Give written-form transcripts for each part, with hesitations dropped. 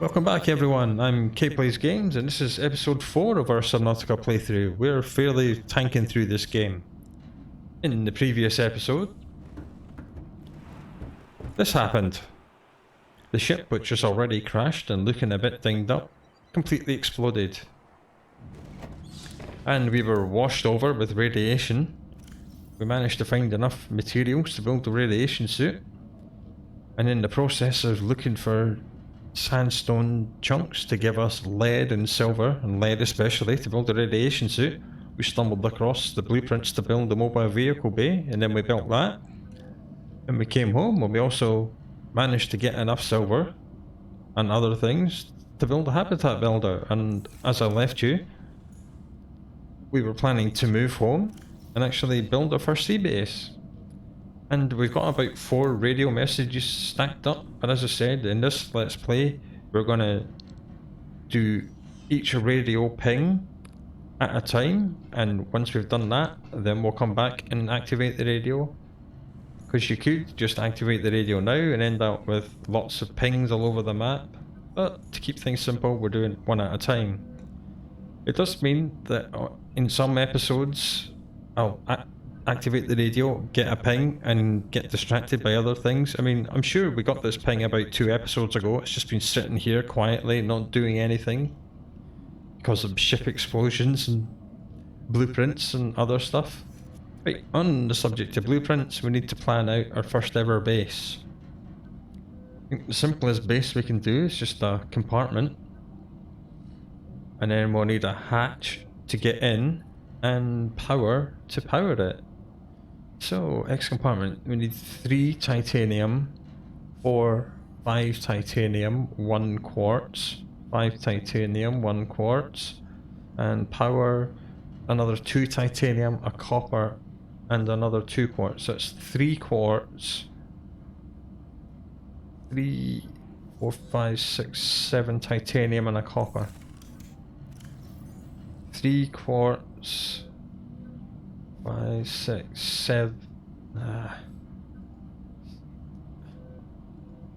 Welcome back everyone, I'm K Plays Games and this is episode 4 of our Subnautica playthrough. We're fairly tanking through this game. In the previous episode, this happened. The ship, which was already crashed and looking a bit dinged up, completely exploded. And we were washed over with radiation. We managed to find enough materials to build a radiation suit. And in the process of looking for sandstone chunks to give us lead and silver, and lead especially, to build a radiation suit, we stumbled across the blueprints to build the mobile vehicle bay, and then we built that. And we came home and we also managed to get enough silver and other things to build a habitat builder. And as I left you, we were planning to move home and actually build our first sea base. And we've got about 4 radio messages stacked up, but as I said, in this Let's Play, we're gonna do each radio ping at a time, and once we've done that, then we'll come back and activate the radio. Because you could just activate the radio now and end up with lots of pings all over the map, but to keep things simple, we're doing one at a time. It does mean that in some episodes, I'll activate the radio, get a ping, and get distracted by other things. I mean, I'm sure we got this ping about 2 episodes ago. It's just been sitting here quietly, not doing anything because of ship explosions and blueprints and other stuff. Right, on the subject of blueprints, we need to plan out our first ever base. I think the simplest base we can do is just a compartment, and then we'll need a hatch to get in and power to power it. So, X compartment, we need 3 titanium, 5 titanium, 1 quartz, 5 titanium, 1 quartz, and power another 2 titanium, a copper, and another 2 quartz. So it's 3 quartz, 3, 4, 5, 6, 7 titanium, and a copper. 3 quartz, 5, 6, 7,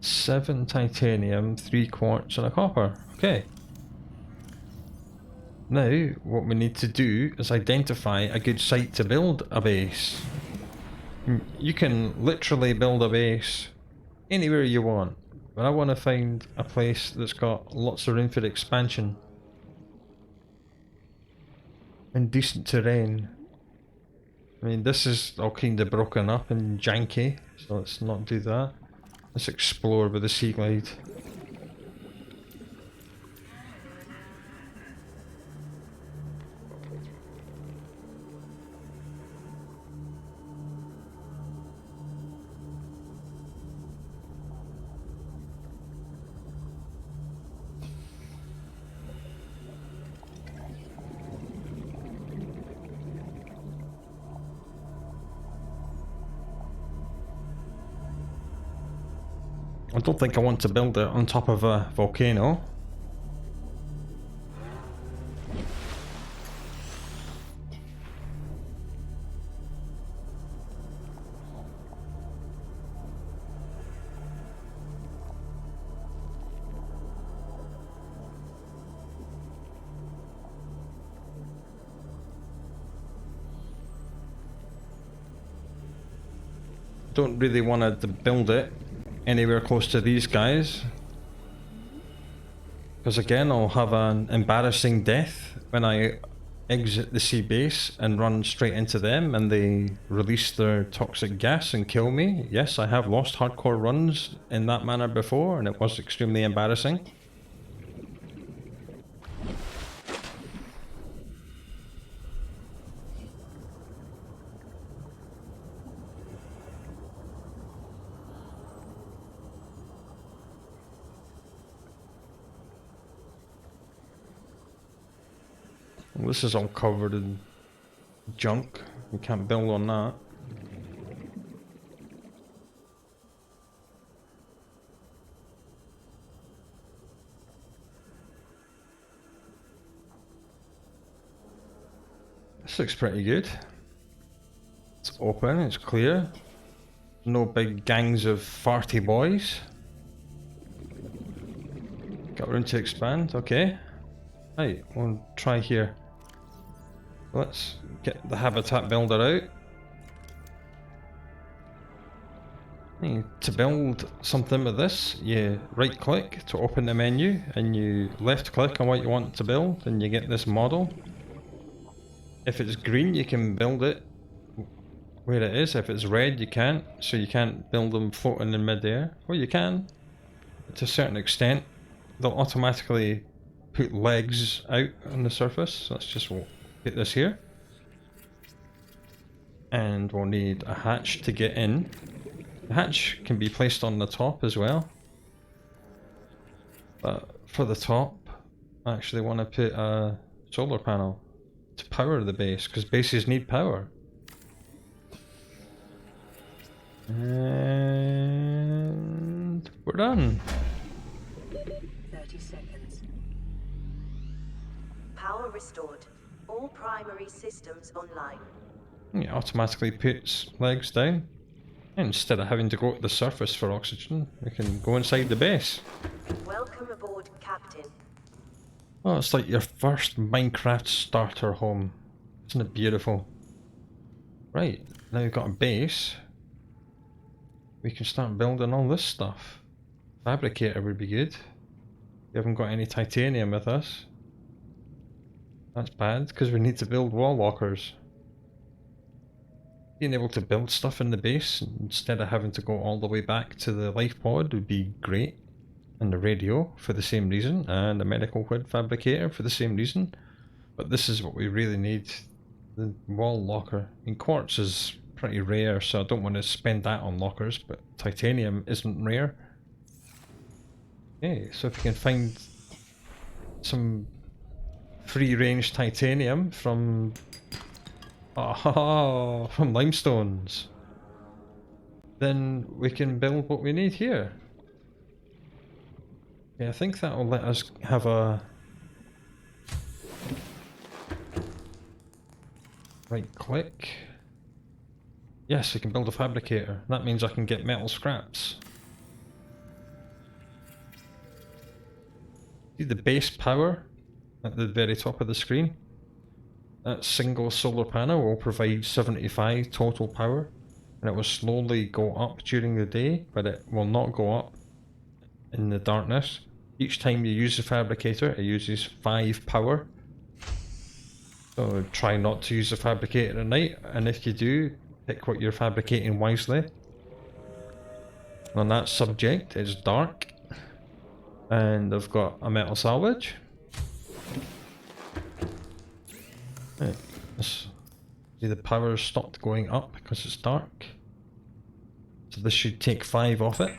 7 titanium, 3 quartz and a copper. Okay. Now, what we need to do is identify a good site to build a base. You can literally build a base anywhere you want, but I want to find a place that's got lots of room for expansion and decent terrain. I mean, this is all kind of broken up and janky, so let's not do that. Let's explore with the Sea Glide. I don't think I want to build it on top of a volcano. Don't really want to build it anywhere close to these guys, because again I'll have an embarrassing death when I exit the sea base and run straight into them and they release their toxic gas and kill me. Yes, I have lost hardcore runs in that manner before and it was extremely embarrassing. This is all covered in junk. We can't build on that. This looks pretty good. It's open, it's clear. No big gangs of farty boys. Got room to expand, okay. Right, we'll try here. Let's get the habitat builder out. To build something with this, you right click to open the menu and you left click on what you want to build and you get this model. If it's green you can build it where it is, if it's red you can't, so you can't build them floating in midair. Well, you can, to a certain extent. They'll automatically put legs out on the surface, so let's just put this here. And we'll need a hatch to get in. The hatch can be placed on the top as well. But for the top, I actually want to put a solar panel to power the base, because bases need power. And we're done. 30 seconds. Power restored. All primary systems online. It automatically puts legs down. And instead of having to go to the surface for oxygen, we can go inside the base. Welcome aboard, Captain. Oh, it's like your first Minecraft starter home. Isn't it beautiful? Right, now we've got a base. We can start building all this stuff. Fabricator would be good. We haven't got any titanium with us. That's bad, because we need to build wall lockers. Being able to build stuff in the base instead of having to go all the way back to the life pod would be great. And the radio for the same reason, and the medical hood fabricator for the same reason. But this is what we really need. The wall locker. I mean, quartz is pretty rare, so I don't want to spend that on lockers, but titanium isn't rare. Okay, so if we can find some free-range titanium from from limestones, then we can build what we need here. Yeah, I think that will let us have a right click. Yes, we can build a fabricator. That means I can get metal scraps. See the base power at the very top of the screen? That single solar panel will provide 75 total power, and it will slowly go up during the day, but it will not go up in the darkness. Each time you use the fabricator, it uses 5 power. So try not to use the fabricator at night, and if you do, pick what you're fabricating wisely. On that subject, it's dark, and I've got a metal salvage. Right, see the power stopped going up because it's dark. So this should take 5 off it.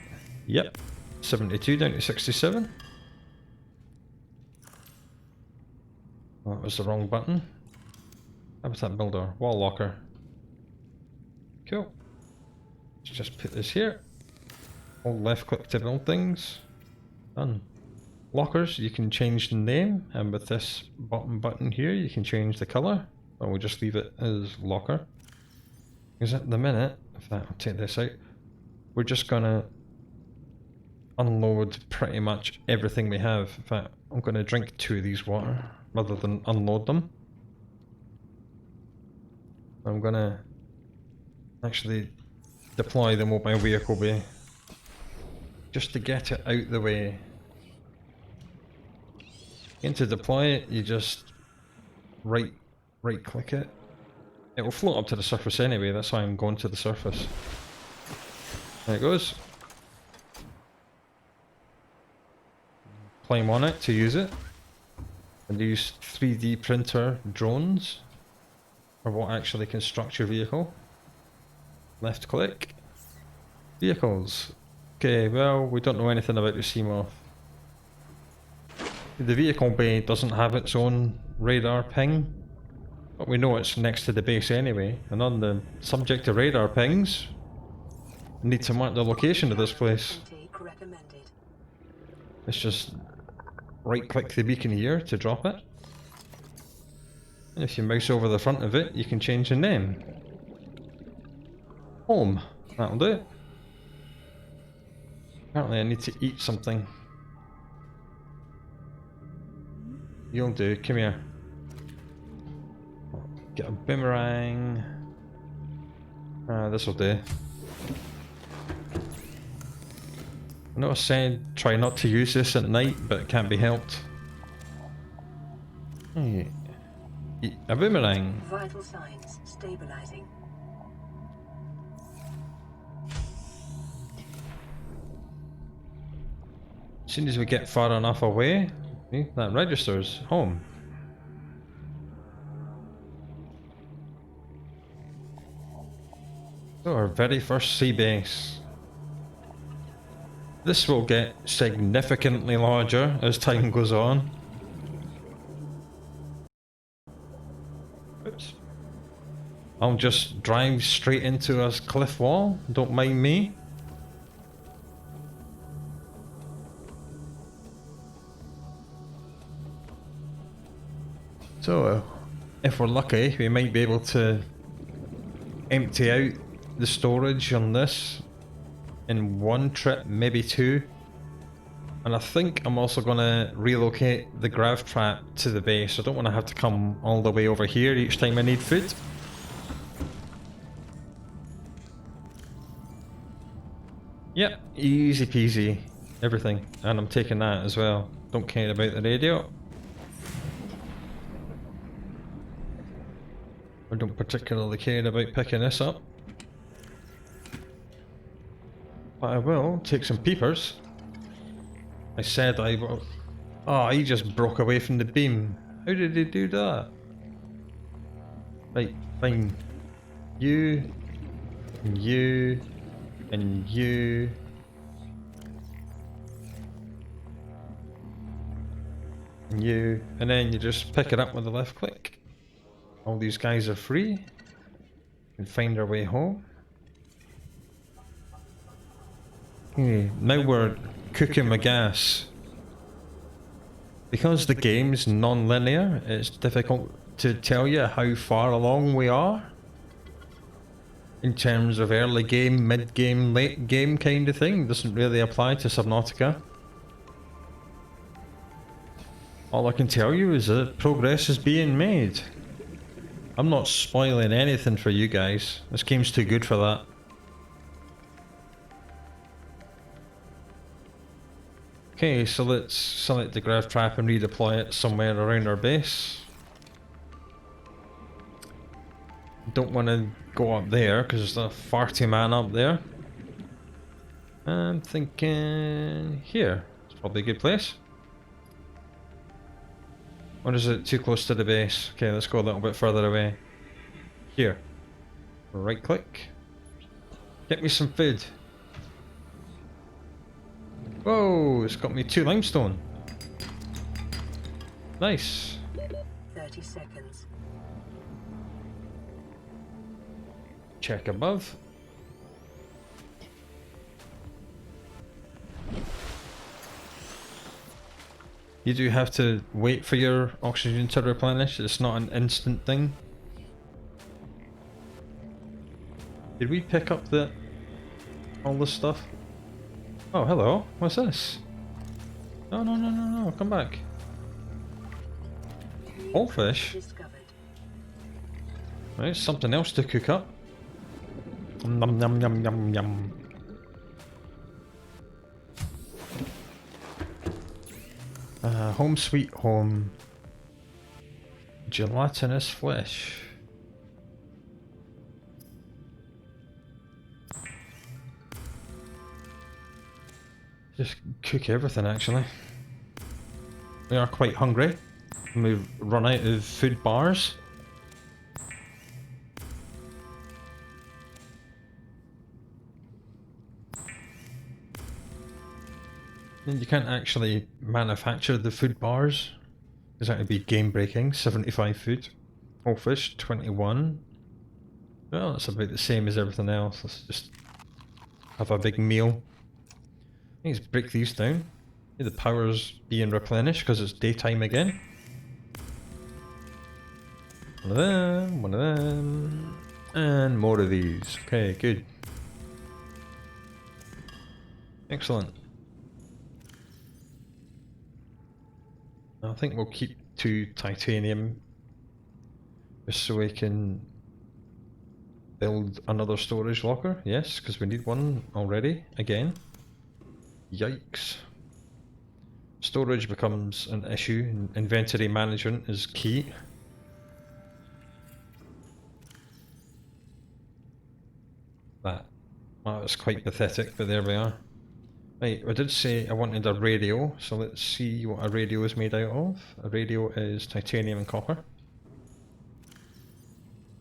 Yep, 72 down to 67. Oh, that was the wrong button. Habitat builder, wall locker. Cool. Let's just put this here. Hold left click to build things. Done. Lockers, you can change the name, and with this bottom button here you can change the colour. Or we'll just leave it as locker. Because at the minute, I'll take this out, we're just gonna unload pretty much everything we have. In fact, I'm gonna drink 2 of these water rather than unload them. I'm gonna actually deploy the mobile vehicle bay just to get it out the way. And to deploy it, you just right click it. It will float up to the surface anyway, that's why I'm going to the surface. There it goes. Climb on it to use it. And use 3D printer drones are what actually construct your vehicle. Left click. Vehicles. Okay, well, we don't know anything about the Seamoth. The vehicle bay doesn't have its own radar ping, but we know it's next to the base anyway. And on the subject of radar pings, I need to mark the location of this place. Let's just right click the beacon here to drop it. And if you mouse over the front of it, you can change the name. Home. That'll do it. Apparently I need to eat something. You'll do. Come here. Get a boomerang. This'll do. I know I said try not to use this at night, but it can't be helped. Hey. A boomerang. Vital signs stabilizing. As soon as we get far enough away, that registers home. So our very first sea base. This will get significantly larger as time goes on. Oops. I'll just drive straight into a cliff wall, don't mind me. So, if we're lucky, we might be able to empty out the storage on this in one trip, maybe two. And I think I'm also going to relocate the grav trap to the base. I don't want to have to come all the way over here each time I need food. Yep, easy peasy, everything. And I'm taking that as well. Don't care about the radio. I don't particularly care about picking this up. But I will take some peepers. I said I will. Oh, he just broke away from the beam. How did he do that? Right, fine. You, and you, and you. And you, and then you just pick it up with the left click. All these guys are free. Can find their way home. Okay, now we're cooking with gas. Because the game's non-linear, it's difficult to tell you how far along we are. In terms of early game, mid-game, late game kind of thing. Doesn't really apply to Subnautica. All I can tell you is that progress is being made. I'm not spoiling anything for you guys. This game's too good for that. Okay, so let's select the grav trap and redeploy it somewhere around our base. Don't want to go up there because there's a farty man up there. I'm thinking here. It's probably a good place. Or is it too close to the base? Okay, let's go a little bit further away. Here. Right click. Get me some food. Whoa, it's got me 2 limestone. Nice. 30 seconds. Check above. You do have to wait for your oxygen to replenish. It's not an instant thing. Did we pick up all this stuff? Oh, hello. What's this? No, no, no, no, no. Come back. Whole fish. Right, something else to cook up. Yum, yum, yum, yum, yum. Home sweet home. Gelatinous flesh. Just cook everything actually. We are quite hungry. And we've run out of food bars. And you can't actually manufacture the food bars. Because that would be game breaking. 75 food. Whole fish, 21. Well, that's about the same as everything else. Let's just have a big meal. Let's break these down. The power's being replenished because it's daytime again. One of them, and more of these. Okay, good. Excellent. I think we'll keep 2 titanium just so we can build another storage locker. Yes, because we need one already, again. Yikes. Storage becomes an issue, inventory management is key. That was quite pathetic, but there we are. Right, I did say I wanted a radio, so let's see what a radio is made out of. A radio is titanium and copper.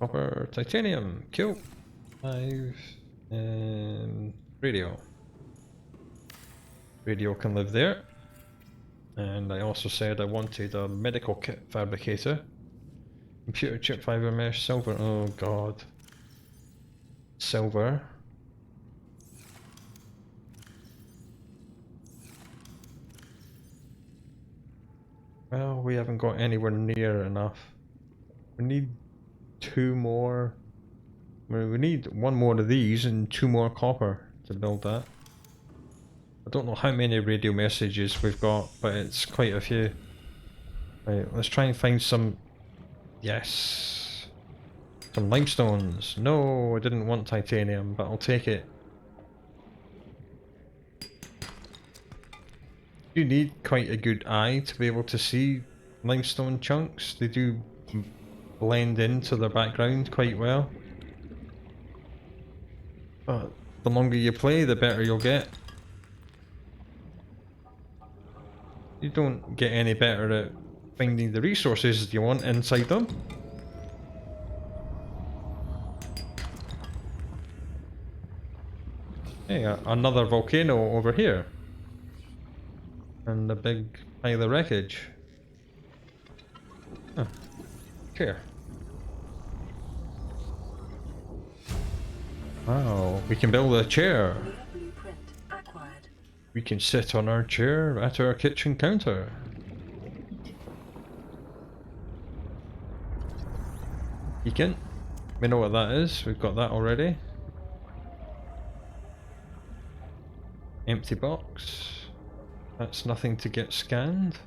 Copper, titanium, cool. 5, and radio. Radio can live there. And I also said I wanted a medical kit fabricator. Computer chip, fiber mesh, silver, oh god. Silver. Well, we haven't got anywhere near enough. We need 2 more. We need 1 more of these and 2 more copper to build that. I don't know how many radio messages we've got, but it's quite a few. Right, let's try and find some. Yes. Some limestones. No, I didn't want titanium, but I'll take it. You need quite a good eye to be able to see limestone chunks. They do blend into the background quite well. But the longer you play, the better you'll get. You don't get any better at finding the resources you want inside them. Hey, another volcano over here. And a big pile of wreckage. Huh. Here. Wow, we can build a chair. We can sit on our chair at our kitchen counter. Beacon. We know what that is, we've got that already. Empty box. That's nothing to get scanned.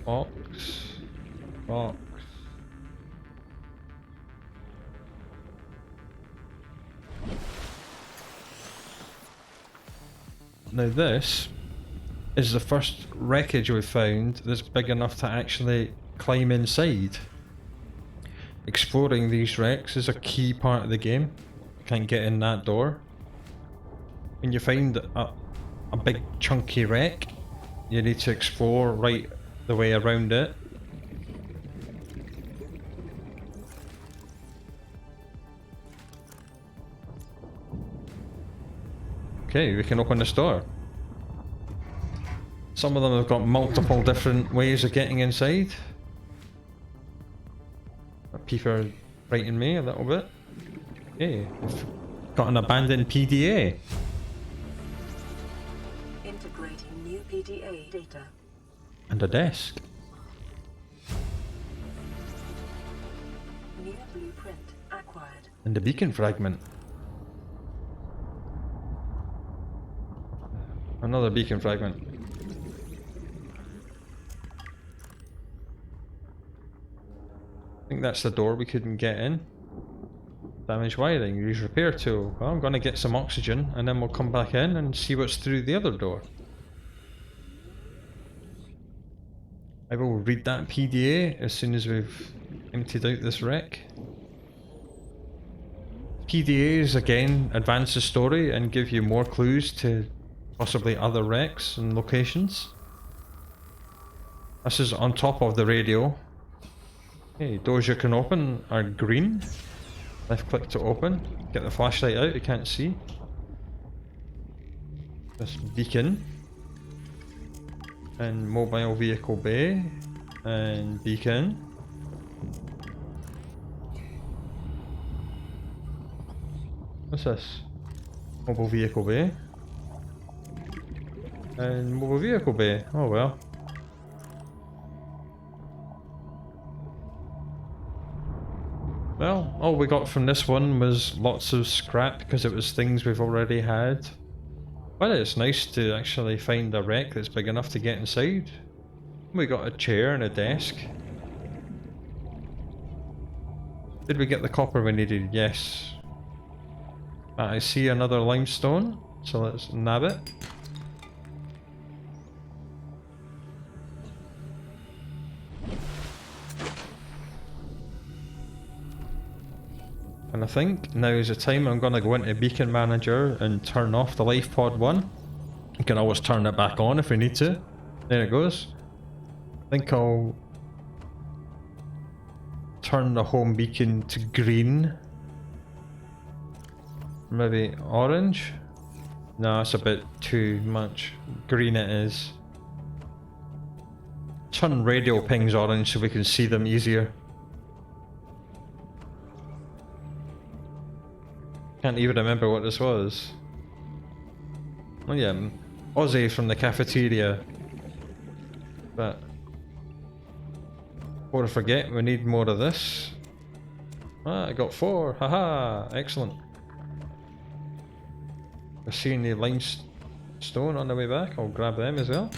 Box. Box. Now this is the first wreckage we've found that's big enough to actually climb inside. Exploring these wrecks is a key part of the game. Can't get in that door. When you find a big chunky wreck, you need to explore right the way around it. Okay, we can open this door. Some of them have got multiple different ways of getting inside. A peeper frightened me a little bit. Okay, we've got an abandoned PDA. Integrating new PDA data. And a desk. New blueprint acquired. And a beacon fragment. Another beacon fragment. I think that's the door we couldn't get in. Damaged wiring, use repair tool. Well, I'm gonna get some oxygen and then we'll come back in and see what's through the other door. I will read that PDA as soon as we've emptied out this wreck. PDAs again advance the story and give you more clues to possibly other wrecks and locations. This is on top of the radio. Okay, doors you can open are green. Left click to open. Get the flashlight out, you can't see. This beacon. And mobile vehicle bay. And beacon. What's this? Mobile vehicle bay. And mobile vehicle bay. Oh well. Well, all we got from this one was lots of scrap because it was things we've already had. But it's nice to actually find a wreck that's big enough to get inside. We got a chair and a desk. Did we get the copper we needed? Yes. I see another limestone, so let's nab it. And I think now is the time I'm going to go into Beacon Manager and turn off the life pod one. You can always turn it back on if we need to. There it goes. I think I'll turn the home beacon to green. Maybe orange? No, it's a bit too much. Green it is. Turn radio pings orange so we can see them easier. Can't even remember what this was. Oh yeah, Aussie from the cafeteria. But before I forget, we need more of this. Ah, I got 4. Haha, excellent. I see any limestone on the way back. I'll grab them as well.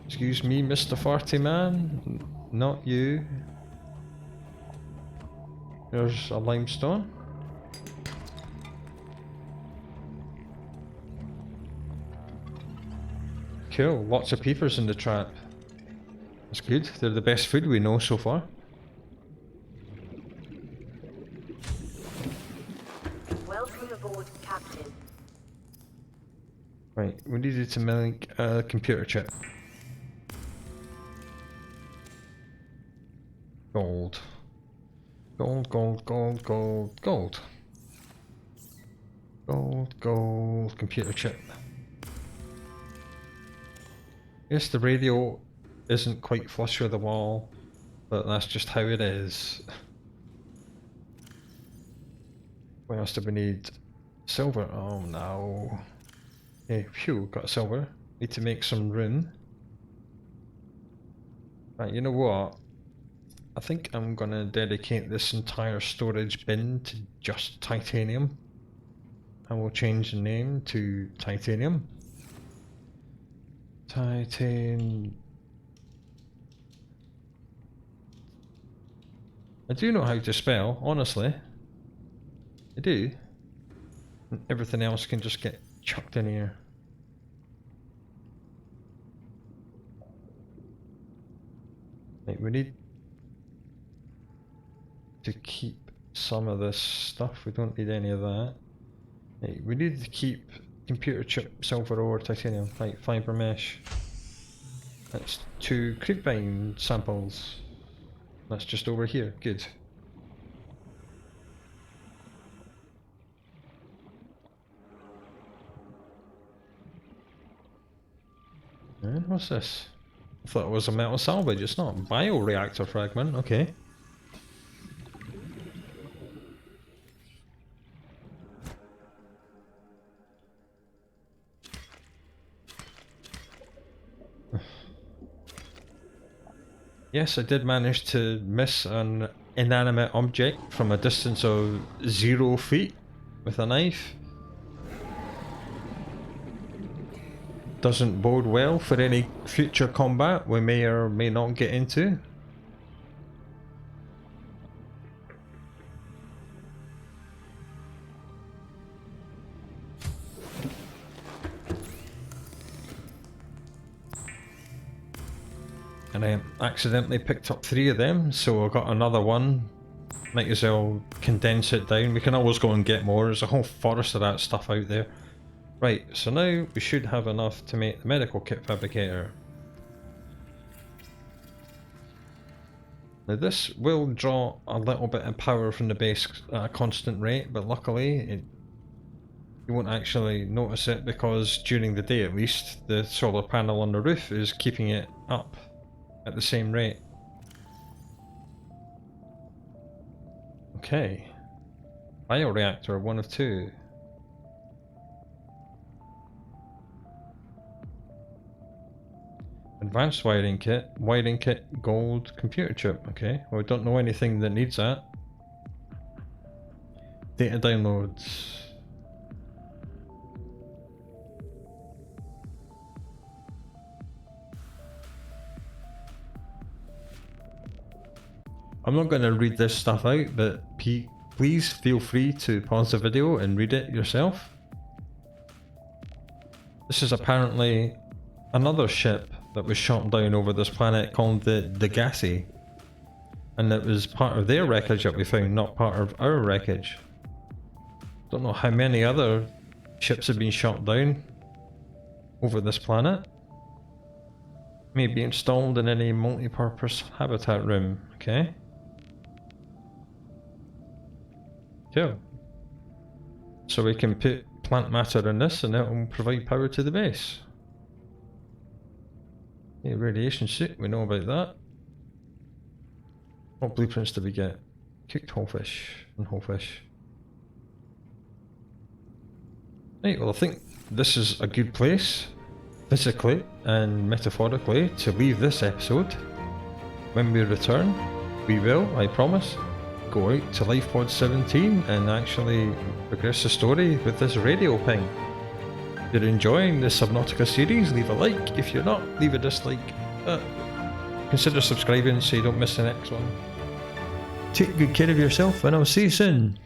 Excuse me, Mr. Farty Man. Not you. There's a limestone. Cool, lots of peepers in the trap. That's good, they're the best food we know so far. Welcome aboard, Captain. Right, we needed to make a computer chip. Gold. Gold, gold, gold, gold, gold. Gold, gold, computer chip. Yes, the radio isn't quite flush with the wall, but that's just how it is. What else do we need? Silver. Oh no. Okay, phew, got silver. Need to make some room. Right, you know what? I think I'm gonna dedicate this entire storage bin to just titanium. I will change the name to titanium. Titan. I do know how to spell, honestly. I do. And everything else can just get chucked in here. Right, we need to keep some of this stuff. We don't need any of that. Right, we need to keep computer chip, silver ore, titanium. Right, fibre mesh. That's 2 creepvine samples. That's just over here. Good. And what's this? I thought it was a metal salvage. It's not. Bioreactor fragment. Okay. Yes, I did manage to miss an inanimate object from a distance of 0 feet with a knife. Doesn't bode well for any future combat we may or may not get into. And I accidentally picked up 3 of them, so I got another one. Might as well condense it down. We can always go and get more. There's a whole forest of that stuff out there. Right, so now we should have enough to make the medical kit fabricator. Now this will draw a little bit of power from the base at a constant rate, but luckily you won't actually notice it because during the day at least the solar panel on the roof is keeping it up at the same rate. Okay. Bioreactor, 1 of 2. Advanced wiring kit, gold, computer chip. Okay, well, we don't know anything that needs that. Data downloads. I'm not going to read this stuff out, but please feel free to pause the video and read it yourself. This is apparently another ship that was shot down over this planet called the Degassi. And it was part of their wreckage that we found, not part of our wreckage. Don't know how many other ships have been shot down over this planet. May be installed in any multi-purpose habitat room, okay? Cool. So we can put plant matter in this and it will provide power to the base. Okay, radiation suit, we know about that. What blueprints do we get? Cooked whole fish and whole fish. Right, well I think this is a good place, physically and metaphorically, to leave this episode. When we return, we will, I promise, go out to LifePod 17 and actually progress the story with this radio ping. If you're enjoying the Subnautica series, leave a like. If you're not, leave a dislike. Consider subscribing so you don't miss the next one. Take good care of yourself and I'll see you soon.